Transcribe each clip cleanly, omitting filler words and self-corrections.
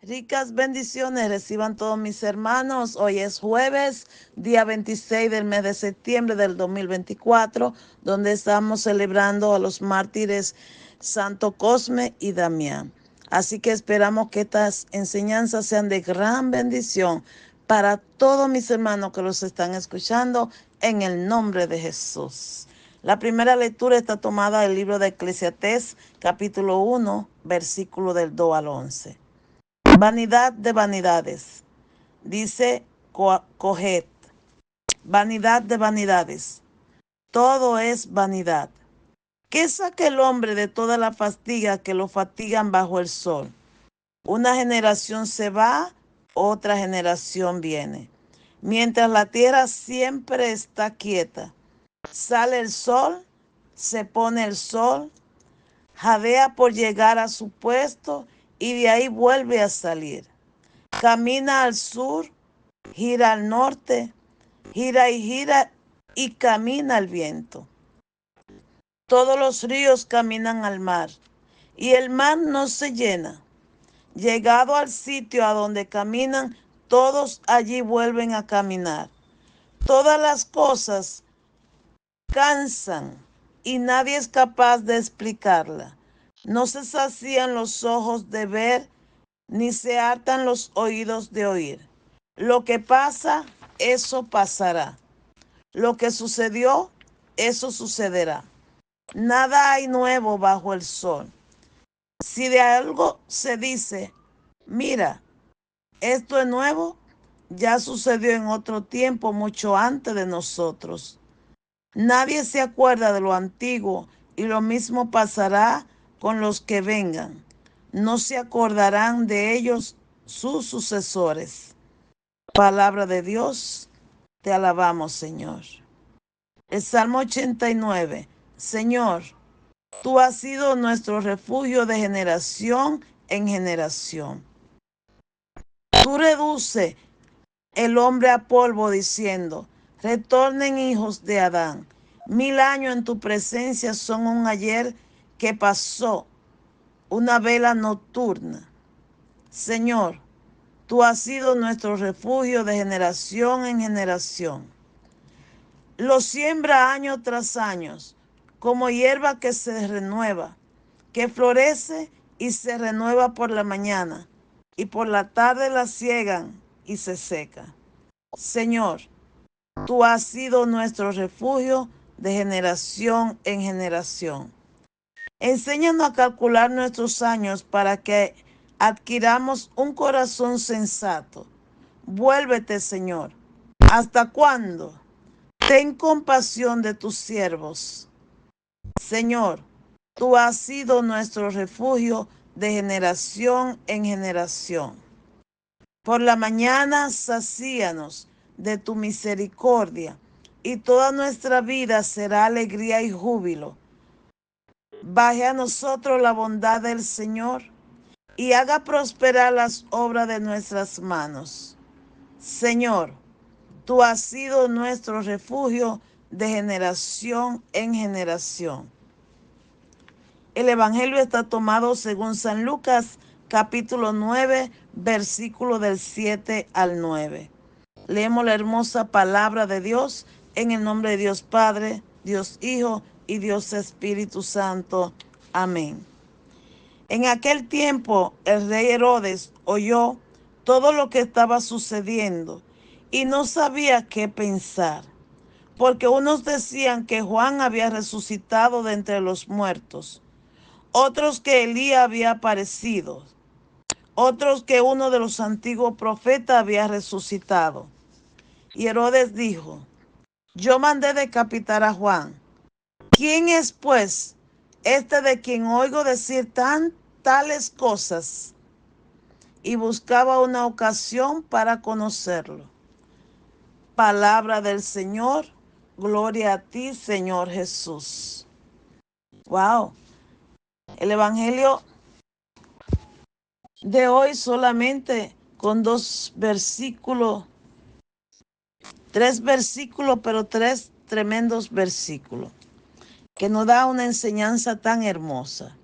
Ricas bendiciones reciban todos mis hermanos. Hoy es jueves, día 26 del mes de septiembre del 2024, donde estamos celebrando a los mártires Santo Cosme y Damián. Así que esperamos que estas enseñanzas sean de gran bendición para todos mis hermanos que los están escuchando en el nombre de Jesús. La primera lectura está tomada del libro de Eclesiastés, capítulo 1, versículo del 2 al 11. Vanidad de vanidades, dice Coget. Vanidad de vanidades, todo es vanidad. ¿Qué saca el hombre de toda la fatiga que lo fatigan bajo el sol? Una generación se va, otra generación viene. Mientras la tierra siempre está quieta, sale el sol, se pone el sol, jadea por llegar a su puesto y de ahí vuelve a salir. Camina al sur, gira al norte, gira y camina el viento. Todos los ríos caminan al mar y el mar no se llena. Llegado al sitio a donde caminan, todos allí vuelven a caminar. Todas las cosas cansan y nadie es capaz de explicarla. No se sacían los ojos de ver, ni se hartan los oídos de oír. Lo que pasa, eso pasará. Lo que sucedió, eso sucederá. Nada hay nuevo bajo el sol. Si de algo se dice, mira, esto es nuevo, ya sucedió en otro tiempo, mucho antes de nosotros. Nadie se acuerda de lo antiguo y lo mismo pasará con los que vengan. No se acordarán de ellos sus sucesores. Palabra de Dios, te alabamos, Señor. El Salmo 89. Señor, tú has sido nuestro refugio de generación en generación. Tú reduces el hombre a polvo diciendo, retornen hijos de Adán. 1000 años en tu presencia son un ayer que pasó, una vela nocturna. Señor, tú has sido nuestro refugio de generación en generación. Lo siembra año tras año, como hierba que se renueva, que florece y se renueva por la mañana, y por la tarde la ciegan y se seca. Señor, tú has sido nuestro refugio de generación en generación. Enséñanos a calcular nuestros años para que adquiramos un corazón sensato. Vuélvete, Señor. ¿Hasta cuándo? Ten compasión de tus siervos. Señor, tú has sido nuestro refugio de generación en generación. Por la mañana sacíanos de tu misericordia, y toda nuestra vida será alegría y júbilo. Baje a nosotros la bondad del Señor y haga prosperar las obras de nuestras manos. Señor, tú has sido nuestro refugio de generación en generación. El Evangelio está tomado según San Lucas, capítulo 9, versículo del 7 al 9. Leemos la hermosa palabra de Dios en el nombre de Dios Padre, Dios Hijo y Dios Espíritu Santo. Amén. En aquel tiempo el rey Herodes oyó todo lo que estaba sucediendo y no sabía qué pensar, porque unos decían que Juan había resucitado de entre los muertos, otros que Elías había aparecido, otros que uno de los antiguos profetas había resucitado. Y Herodes dijo, yo mandé decapitar a Juan. ¿Quién es, pues, este de quien oigo decir tales cosas? Y buscaba una ocasión para conocerlo. Palabra del Señor, gloria a ti, Señor Jesús. Wow. El Evangelio de hoy solamente con 2 versículos, 3 versículos, pero 3 tremendos versículos, que nos da una enseñanza tan hermosa.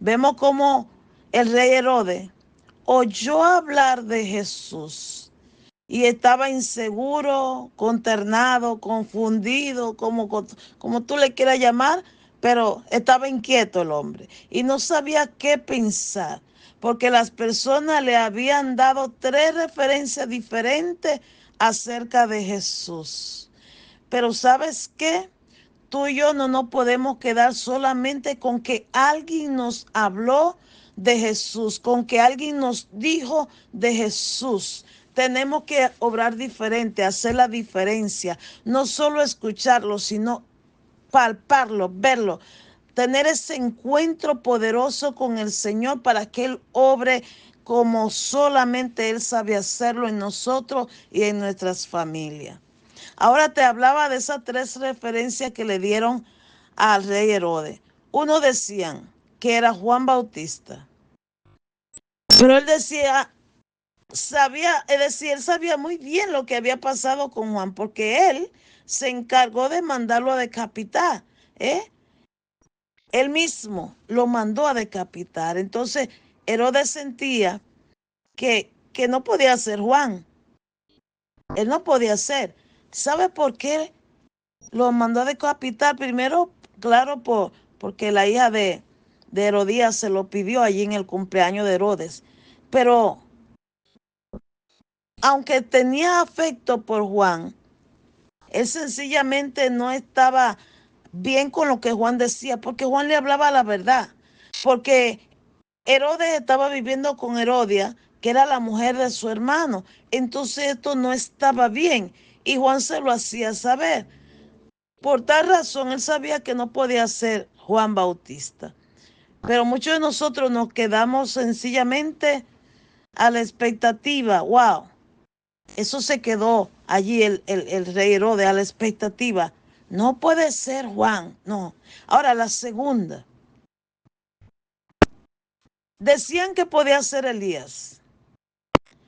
Vemos cómo el rey Herodes oyó hablar de Jesús y estaba inseguro, consternado, confundido, como tú le quieras llamar, pero estaba inquieto el hombre y no sabía qué pensar, porque las personas le habían dado 3 referencias diferentes acerca de Jesús. Pero ¿sabes qué? Tú y yo no nos podemos quedar solamente con que alguien nos habló de Jesús, con que alguien nos dijo de Jesús. Tenemos que obrar diferente, hacer la diferencia. No solo escucharlo, sino palparlo, verlo. Tener ese encuentro poderoso con el Señor para que Él obre como solamente Él sabe hacerlo en nosotros y en nuestras familias. Ahora te hablaba de esas 3 referencias que le dieron al rey Herodes. Uno decían que era Juan Bautista, pero él decía, él sabía muy bien lo que había pasado con Juan, porque él se encargó de mandarlo a decapitar, ¿eh? Él mismo lo mandó a decapitar. Entonces Herodes sentía que no podía ser Juan. Él no podía ser. ¿Sabe por qué lo mandó a decapitar? Primero, claro, porque la hija de Herodías se lo pidió allí en el cumpleaños de Herodes. Pero aunque tenía afecto por Juan, él sencillamente no estaba bien con lo que Juan decía, porque Juan le hablaba la verdad. Porque Herodes estaba viviendo con Herodia, que era la mujer de su hermano. Entonces esto no estaba bien y Juan se lo hacía saber. Por tal razón, él sabía que no podía ser Juan Bautista. Pero muchos de nosotros nos quedamos sencillamente a la expectativa. Wow, eso se quedó allí el rey Herodes a la expectativa. No puede ser Juan, no. Ahora la segunda. Decían que podía ser Elías.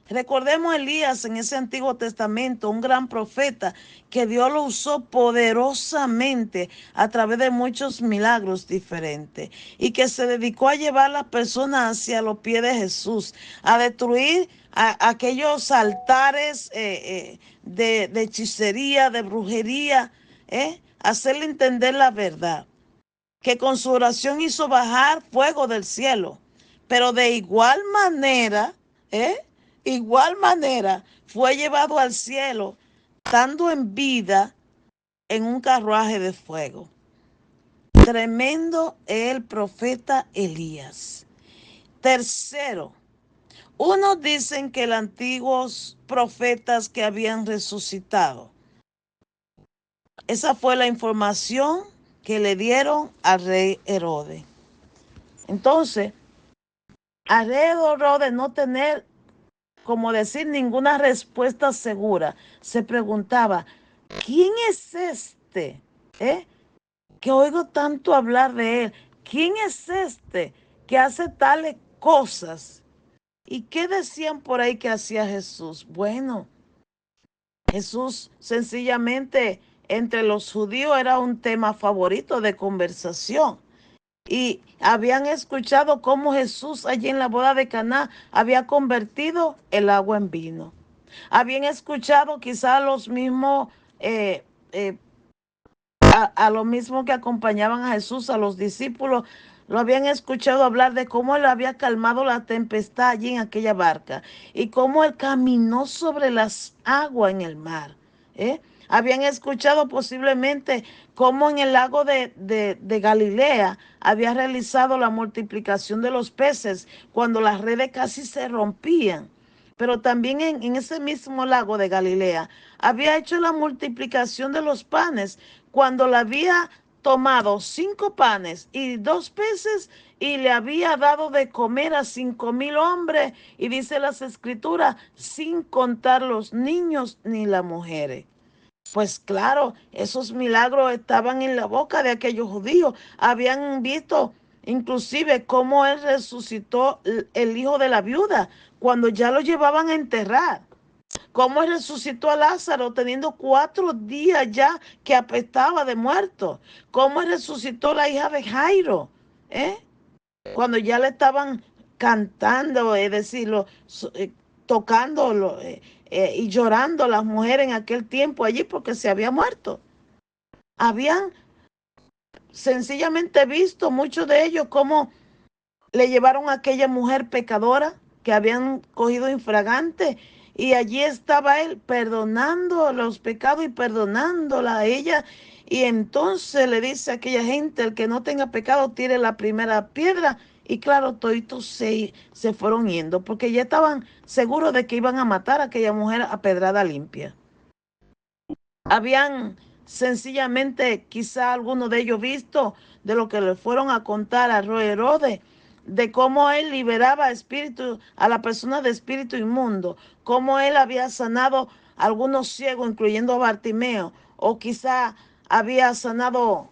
Recordemos a Elías en ese Antiguo Testamento, un gran profeta que Dios lo usó poderosamente a través de muchos milagros diferentes y que se dedicó a llevar a las personas hacia los pies de Jesús, a destruir aquellos altares de hechicería, de brujería, hacerle entender la verdad, que con su oración hizo bajar fuego del cielo. Pero de igual manera fue llevado al cielo, estando en vida en un carruaje de fuego. Tremendo el profeta Elías. Tercero, unos dicen que los antiguos profetas que habían resucitado. Esa fue la información que le dieron al rey Herodes. Entonces, al rey Herodes no tener, como decir, ninguna respuesta segura, se preguntaba, ¿quién es este? Que oigo tanto hablar de él. ¿Quién es este que hace tales cosas? ¿Y qué decían por ahí que hacía Jesús? Bueno, Jesús sencillamente entre los judíos era un tema favorito de conversación. Y habían escuchado cómo Jesús allí en la boda de Caná había convertido el agua en vino. Habían escuchado quizá los mismos, a los mismos que acompañaban a Jesús, a los discípulos, lo habían escuchado hablar de cómo él había calmado la tempestad allí en aquella barca y cómo él caminó sobre las aguas en el mar. Habían escuchado posiblemente cómo en el lago de Galilea había realizado la multiplicación de los peces cuando las redes casi se rompían. Pero también en ese mismo lago de Galilea había hecho la multiplicación de los panes cuando le había tomado 5 panes y 2 peces y le había dado de comer a 5,000 hombres, y dice las escrituras, sin contar los niños ni las mujeres. Pues claro, esos milagros estaban en la boca de aquellos judíos. Habían visto inclusive cómo él resucitó el hijo de la viuda cuando ya lo llevaban a enterrar. Cómo él resucitó a Lázaro teniendo 4 días ya que apestaba de muerto. Cómo él resucitó la hija de Jairo, cuando ya le estaban cantando, es decir, tocando y llorando las mujeres en aquel tiempo allí porque se había muerto. Habían sencillamente visto muchos de ellos cómo le llevaron a aquella mujer pecadora que habían cogido infragante, y allí estaba él perdonando los pecados y perdonándola a ella. Y entonces le dice a aquella gente: el que no tenga pecado tire la primera piedra. Y claro, toditos se fueron yendo porque ya estaban seguros de que iban a matar a aquella mujer a pedrada limpia. Habían sencillamente quizá alguno de ellos visto de lo que le fueron a contar a Rey Herodes, de cómo él liberaba espíritu a la persona de espíritu inmundo, cómo él había sanado a algunos ciegos, incluyendo a Bartimeo, o quizá había sanado,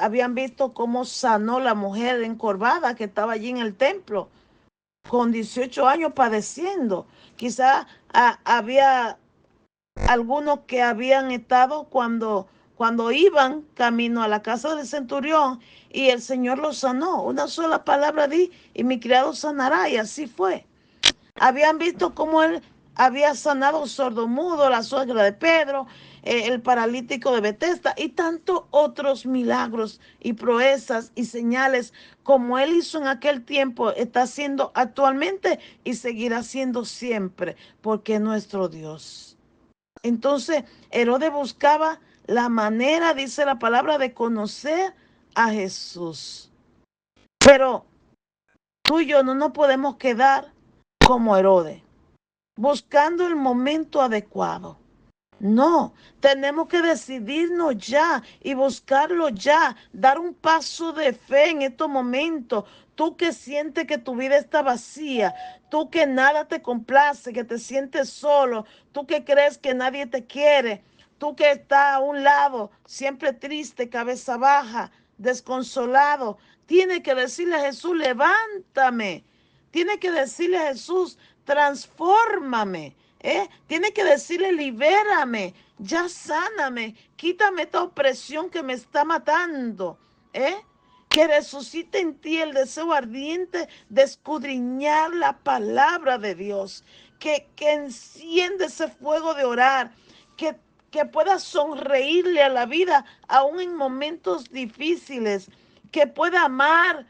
habían visto cómo sanó la mujer encorvada que estaba allí en el templo con 18 años padeciendo. Quizá había algunos que habían estado cuando iban camino a la casa del centurión y el Señor los sanó. Una sola palabra di y mi criado sanará, y así fue. Habían visto cómo él había sanado sordomudo, la suegra de Pedro, el paralítico de Betesda y tantos otros milagros y proezas y señales como él hizo en aquel tiempo, está haciendo actualmente y seguirá siendo siempre, porque es nuestro Dios. Entonces, Herodes buscaba la manera, dice la palabra, de conocer a Jesús. Pero tú y yo no nos podemos quedar como Herodes, buscando el momento adecuado. No, tenemos que decidirnos ya y buscarlo ya, dar un paso de fe en estos momentos. Tú que sientes que tu vida está vacía, tú que nada te complace, que te sientes solo, tú que crees que nadie te quiere, tú que estás a un lado, siempre triste, cabeza baja, desconsolado, tienes que decirle a Jesús: levántame. Tienes que decirle a Jesús: transfórmame. Tiene que decirle: libérame, ya sáname, quítame esta opresión que me está matando. Que resucite en ti el deseo ardiente de escudriñar la palabra de Dios, que enciende ese fuego de orar, que pueda sonreírle a la vida aún en momentos difíciles, que pueda amar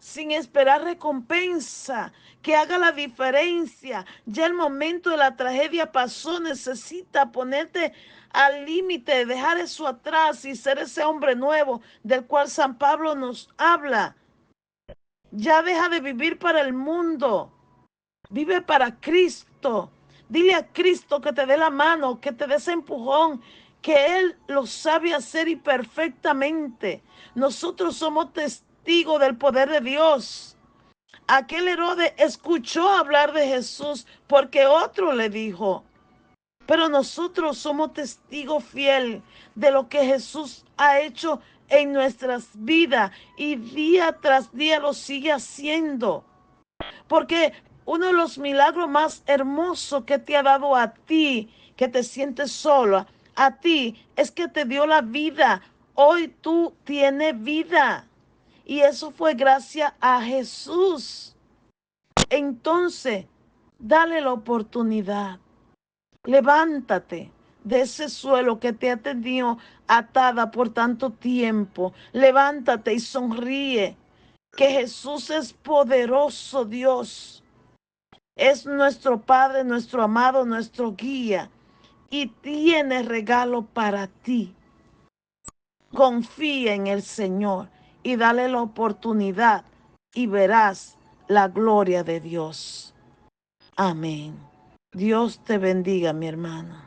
sin esperar recompensa, que haga la diferencia. Ya el momento de la tragedia pasó, necesita ponerte al límite, dejar eso atrás y ser ese hombre nuevo del cual San Pablo nos habla. Ya deja de vivir para el mundo, vive para Cristo. Dile a Cristo que te dé la mano, que te dé ese empujón, que Él lo sabe hacer y perfectamente. Nosotros somos testigos del poder de Dios. Aquel Herodes escuchó hablar de Jesús porque otro le dijo. Pero nosotros somos testigos fiel de lo que Jesús ha hecho en nuestras vidas y día tras día lo sigue haciendo. Porque uno de los milagros más hermosos que te ha dado a ti, que te sientes sola, a ti, es que te dio la vida. Hoy tú tienes vida. Y eso fue gracias a Jesús. Entonces, dale la oportunidad. Levántate de ese suelo que te ha tenido atada por tanto tiempo. Levántate y sonríe, que Jesús es poderoso Dios. Es nuestro Padre, nuestro amado, nuestro guía. Y tiene regalo para ti. Confía en el Señor y dale la oportunidad y verás la gloria de Dios. Amén. Dios te bendiga, mi hermano.